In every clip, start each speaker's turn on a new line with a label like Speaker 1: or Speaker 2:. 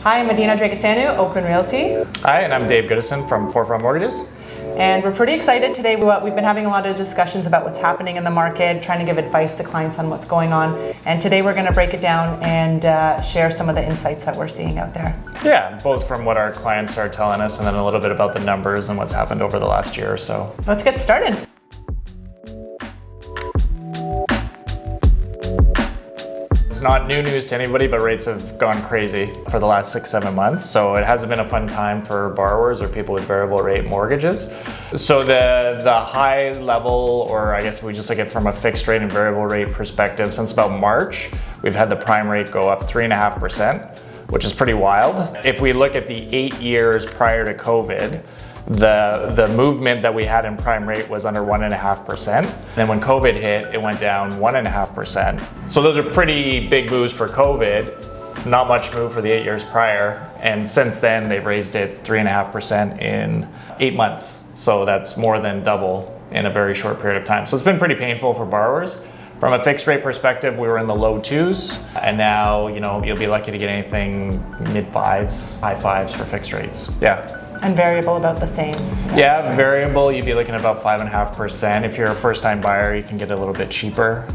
Speaker 1: Hi, I'm Adina Dragasanu, OAKWYN Realty.
Speaker 2: Hi, and I'm Dave Goodison from Forefront Mortgages.
Speaker 1: And we're pretty excited today. We've been having a lot of discussions about what's happening in the market, trying to give advice to clients on what's going on. And today we're going to break it down and share some of the insights that we're seeing out there.
Speaker 2: Yeah, both from what our clients are telling us and then a little bit about the numbers and what's happened over the last year or so.
Speaker 1: Let's get started.
Speaker 2: It's not new news to anybody, but rates have gone crazy for the last 6-7 months. So it hasn't been a fun time for borrowers or people with variable rate mortgages. So the high level, or I guess we just look at it from a fixed rate and variable rate perspective, since about March, we've had the prime rate go up 3.5%, which is pretty wild. If we look at the 8 years prior to COVID, the movement that we had in prime rate was under 1.5%. Then when COVID hit, it went down 1.5%. So those are pretty big moves for COVID, not much move for the 8 years prior. And since then, they've raised it 3.5% in 8 months. So that's more than double in a very short period of time. So it's been pretty painful for borrowers. From a fixed rate perspective, we were in the low 2s, and now, you'll be lucky to get anything mid 5s, high 5s for fixed rates. Yeah.
Speaker 1: And variable about the same.
Speaker 2: Yeah, variable, you'd be looking at about 5.5%. If you're a first-time buyer, you can get a little bit cheaper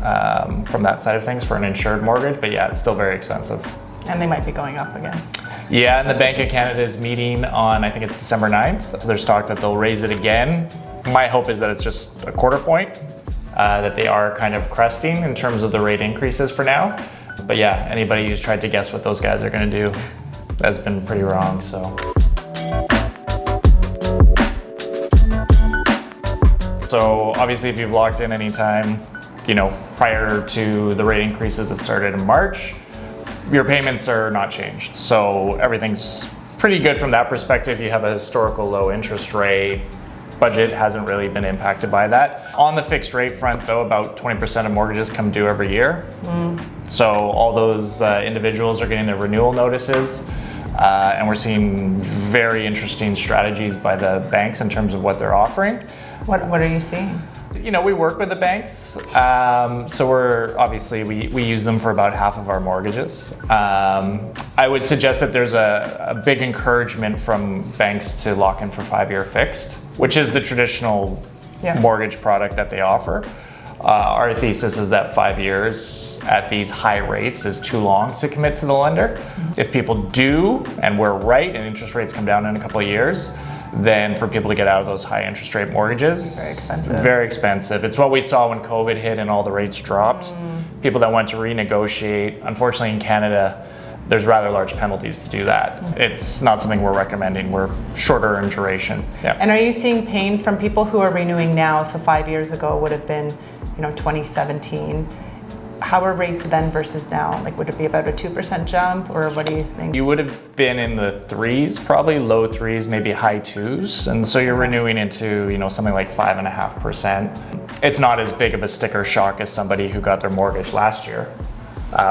Speaker 2: from that side of things for an insured mortgage, but yeah, it's still very expensive.
Speaker 1: And they might be going up again.
Speaker 2: Yeah, and the Bank of Canada is meeting on, I think it's December 9th. So there's talk that they'll raise it again. My hope is that it's just a quarter point, that they are kind of cresting in terms of the rate increases for now. But yeah, anybody who's tried to guess what those guys are gonna do has been pretty wrong, so. So obviously if you've locked in any time, prior to the rate increases that started in March, your payments are not changed. So everything's pretty good from that perspective. You have a historical low interest rate. Budget hasn't really been impacted by that. On the fixed rate front though, about 20% of mortgages come due every year. So all those individuals are getting their renewal notices. And we're seeing very interesting strategies by the banks in terms of what they're offering.
Speaker 1: What are you seeing?
Speaker 2: We work with the banks, so we use them for about half of our mortgages. I would suggest that there's a big encouragement from banks to lock in for 5-year fixed, which is the traditional mortgage product that they offer. Our thesis is that 5 years at these high rates is too long to commit to the lender. If people do, and we're right, and interest rates come down in a couple of years, then for people to get out of those high interest rate mortgages,
Speaker 1: very expensive. Very expensive.
Speaker 2: It's what we saw when COVID hit and all the rates dropped. People that went to renegotiate, unfortunately in Canada, there's rather large penalties to do that. It's not something we're recommending. We're shorter in duration. Yeah.
Speaker 1: And are you seeing pain from people who are renewing now? So 5 years ago would have been, 2017. How are rates then versus now? Like, would it be about a 2% jump, or what do you think?
Speaker 2: You would have been in the 3s, probably low 3s, maybe high 2s. And so you're renewing into, something like 5.5%. It's not as big of a sticker shock as somebody who got their mortgage last year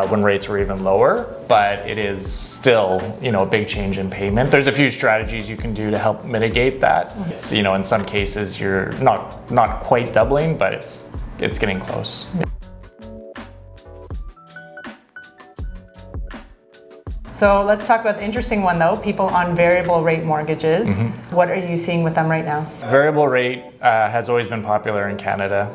Speaker 2: when rates were even lower, but it is still, a big change in payment. There's a few strategies you can do to help mitigate that. It's, in some cases you're not quite doubling, but it's getting close.
Speaker 1: So let's talk about the interesting one though, people on variable rate mortgages. What are you seeing with them right now?
Speaker 2: Variable rate has always been popular in Canada.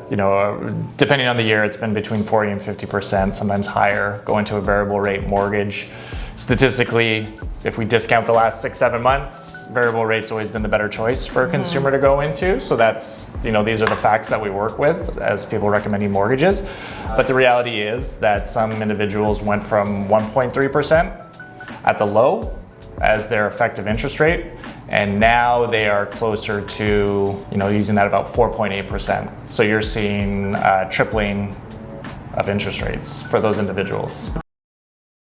Speaker 2: Depending on the year, it's been between 40 and 50%, sometimes higher, going to a variable rate mortgage. Statistically, if we discount the last 6-7 months, variable rate's always been the better choice for a consumer to go into. So that's, these are the facts that we work with as people recommending mortgages. But the reality is that some individuals went from 1.3% at the low as their effective interest rate, and now they are closer to using that about 4.8%. So you're seeing tripling of interest rates for those individuals.